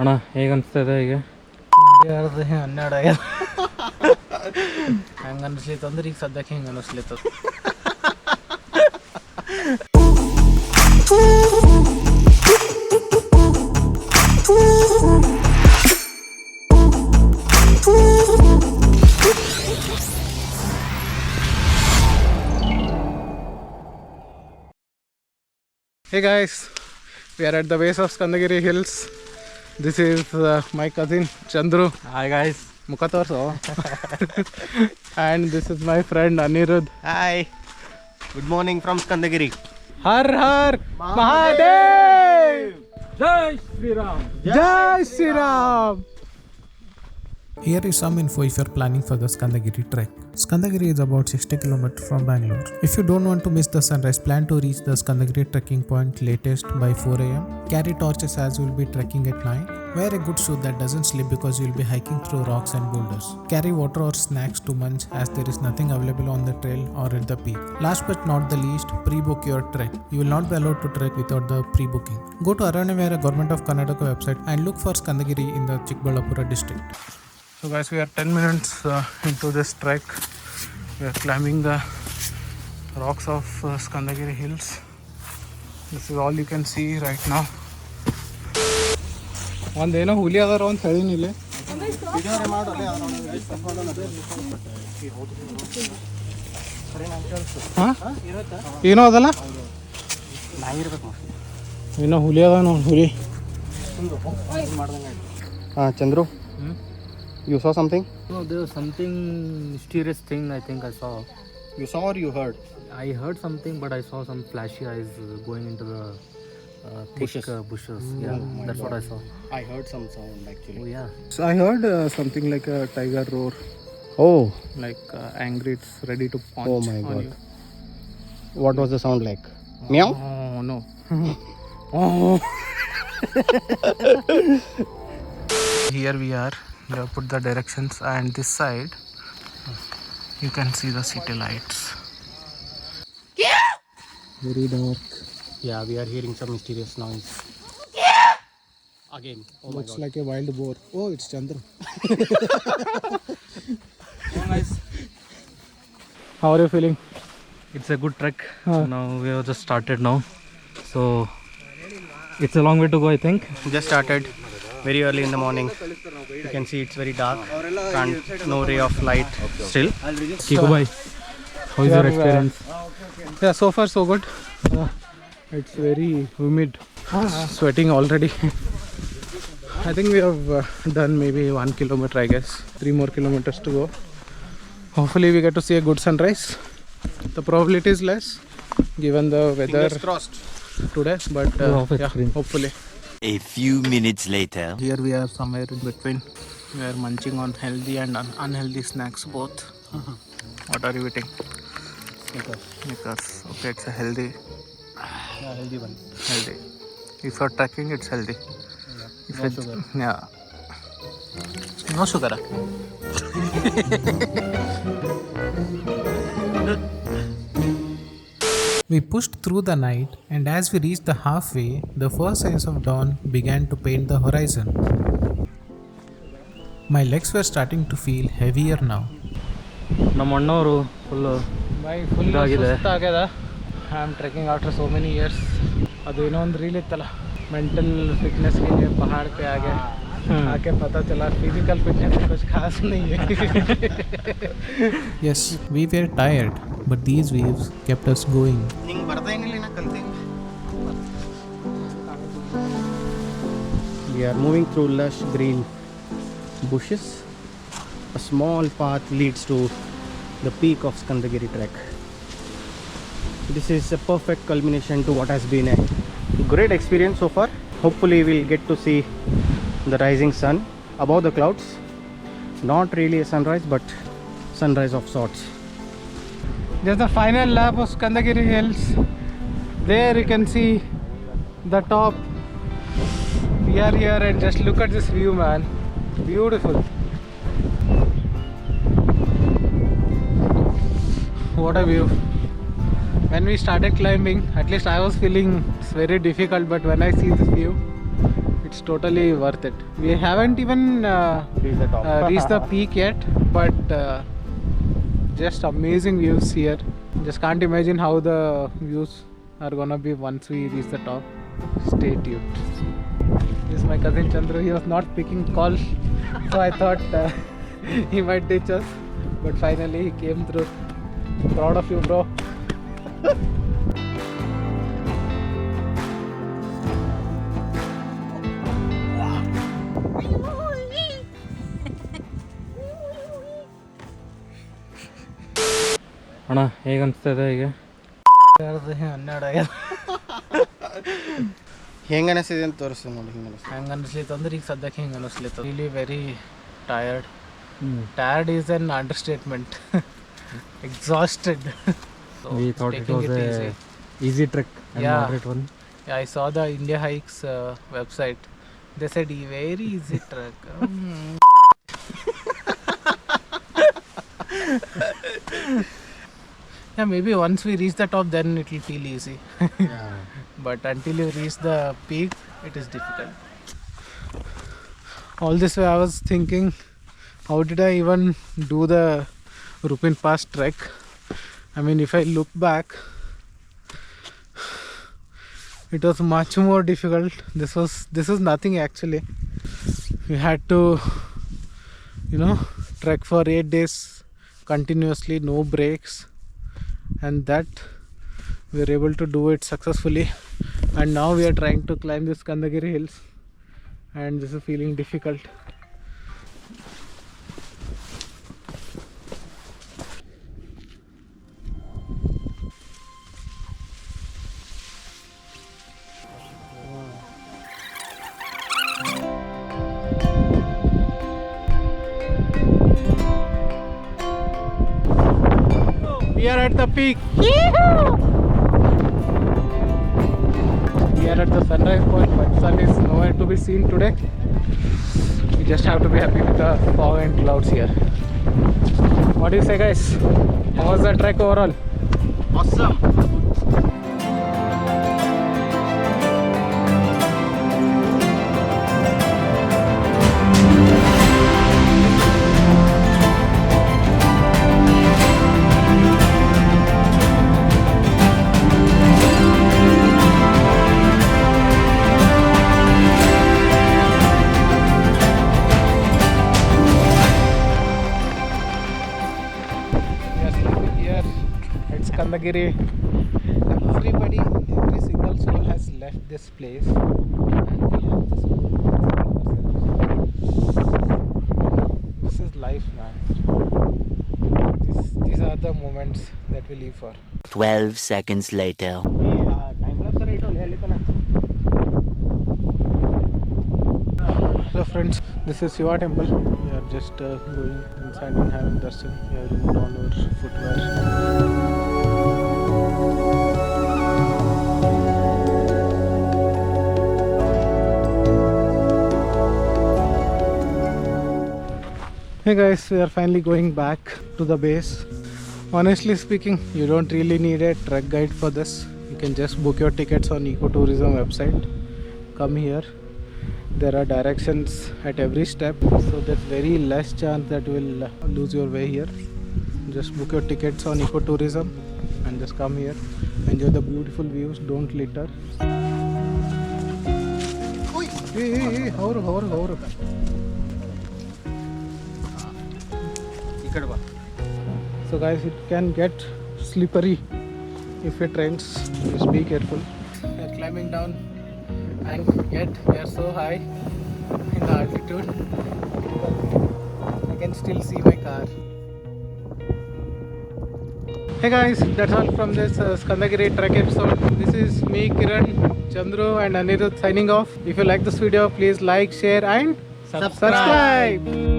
ಅಣ್ಣ ಹೇಗೆ ಅನಿಸ್ತದೆ ಈಗ? ಹನ್ನೆರಡು ಆಗ್ಯದ. ಹೆಂಗೆ ಅನಿಸ್ಲಿತ್ತು ಅಂದ್ರೆ ಈಗ ಸದ್ಯಕ್ಕೆ ಹಿಂಗೆ ಅನಿಸ್ಲಿತ್ತು. Hey guys, we are at the base of Skandagiri Hills. This is my cousin Chandru. Hi guys. Mukha torso. And this is my friend Anirudh. Hi. Good morning from Skandagiri. Har Har Mahadev! Jai Shri Ram! Jai Shri Ram! Here is some info if you are planning for the Skandagiri trek. Skandagiri is about 60 km from Bangalore. If you don't want to miss the sunrise, plan to reach the Skandagiri trekking point latest by 4 am. Carry torches as you will be trekking at night. Wear a good shoe that doesn't slip because you will be hiking through rocks and boulders. Carry water or snacks to munch as there is nothing available on the trail or at the peak. Last but not the least, pre-book your trek. You will not be allowed to trek without the pre-booking. Go to Aranavera Government of Karnataka website and look for Skandagiri in the Chikballapura district. So guys, we are 10 minutes into this trek. We are climbing the rocks of Skandagiri Hills. This is all you can see right now. ಒಂದೇನೋ ಹುಲಿ ಅದಾರ ಅಂತ ಹೇಳಿನಿ ಇಲ್ಲಿ. ಏನೋ ಅದಲ್ಲ, ಏನೋ ಹುಲಿ ಅದ ನೋಡಿ, ಹುಲಿ. Chandru, you saw something? No, there was something mysterious thing I think I saw. You saw or you heard? I heard something, but I saw some flashy eyes going into the thick bushes. Yeah, that's what I saw. I heard some sound actually. Oh yeah. So I heard something like a tiger roar, Oh, like angry, it's ready to punch oh my on god. you. What was the sound like? Meow? Oh no. Oh. Here we are. We have put the directions, and this side you can see the city lights. Very dark. Yeah, we are hearing some mysterious noise. Again. Oh Looks my god. like a wild boar. Oh, it's Chandru. Oh, nice. How are you feeling? It's a good trek. Now we have just started now, so it's a long way to go. I think. Just started very early in the morning. You can see it's very dark. No ray of light still. Kikubai, how is your experience? Yeah, so far so good. It's very humid. Sweating already. I think we have done maybe 1 kilometer, I guess. 3 more kilometers to go. Hopefully we get to see a good sunrise. The probability is less given the weather Fingers crossed. today, but yeah, hopefully. A few minutes later. Here we are somewhere in between. We are munching on healthy and unhealthy snacks both. What are you eating? Snickers. Okay, it's a healthy. Yeah, healthy one. Healthy. If you're trekking, it's healthy. Yeah. If No it's, sugar. Yeah. No sugar. We pushed through the night, and as we reached the halfway, the first signs of dawn began to paint the horizon. My legs were starting to feel heavier now. ನಮ್ಮ ಅಣ್ಣವರು full ಇದಾಗಿದೆ. I am trekking after so many years. ಅದು ಏನೋ ಒಂದು reel ಇತ್ತಲ್ಲ, mental fitness के लिए पहाड़ पे आ गए, आके पता चला फिजिकल फिटनेस कुछ खास नहीं है. Yes, we were tired, but these waves kept us going. We are moving through lush green bushes. A small path leads to the peak of Skandagiri Trek. This is a perfect culmination to what has been a great experience so far. Hopefully we'll get to see the rising sun above the clouds. Not really a sunrise, but sunrise of sorts. Just the final lap of Skandagiri Hills. There you can see the top. We are here and just look at this view, man. Beautiful. What a view. When we started climbing, at least I was feeling it's very difficult, but when I see this view, It's totally worth it. We haven't even reached the peak yet, but just amazing views here. Just can't imagine how the views are gonna be once we reach the top. Stay tuned. This is my cousin Chandru. He was not picking calls, so I thought he might ditch us, but finally he came through. Proud of you, bro. ಅಣ್ಣ ಹೇಗೆ ಅನಿಸ್ತಾ ಈಗ? ಹೆಂಗೆ ಅನಿಸಿದೆ ಅಂತ ತೋರಿಸ್ತೀನಿ ನೋಡಿ. ಹೆಂಗೆ ಅನಿಸ್ಲಿತ್ತು ಅಂದ್ರೆ ಈಗ ಸದ್ಯಕ್ಕೆ ಹಿಂಗೆ ಅನಿಸ್ಲಿತ್ತು. Really very tired. Tired is an understatement. Exhausted. So We thought it was a easy trek and moderate one. Yeah, I saw the India Hikes website. They said very easy trek. Yeah, maybe once we reach the top, then it will feel easy. But until you reach the peak, it is difficult. All this way, I was thinking, how did I even do the Rupin Pass trek? I mean, if I look back, it was much more difficult. This is nothing actually. We had to, trek for 8 days continuously, no breaks, and that we were able to do it successfully. And now we are trying to climb the Skandagiri Hills, and this is feeling difficult. We are at the peak. We are at the sunrise point, but sun is nowhere to be seen today. We just have to be happy with the fog and clouds here. What do you say, guys? How was the trek overall? Awesome. Skandagiri. Every single soul has left this place, and we have this this is life, man. These are the moments that we live for. 12 seconds later. Hello friends, this is Shiva temple. We are just going inside and having darshan. We have removed all our footwear. Hey guys, we are finally going back to the base. Honestly speaking, you don't really need a trek guide for this. You can just book your tickets on ecotourism website. Come here. There are directions at every step, so there's very less chance that you will lose your way here. Just book your tickets on ecotourism and just come here. Enjoy the beautiful views. Don't litter. Hey, how. So guys, it can get slippery if it rains. Just be careful. We are climbing down, and yet we are so high in the altitude. I can still see my car. Hey guys, that's all from this Skandagiri Trek episode. This is me, Kiran, Chandru and Anirudh signing off. If you like this video, please like, share and subscribe.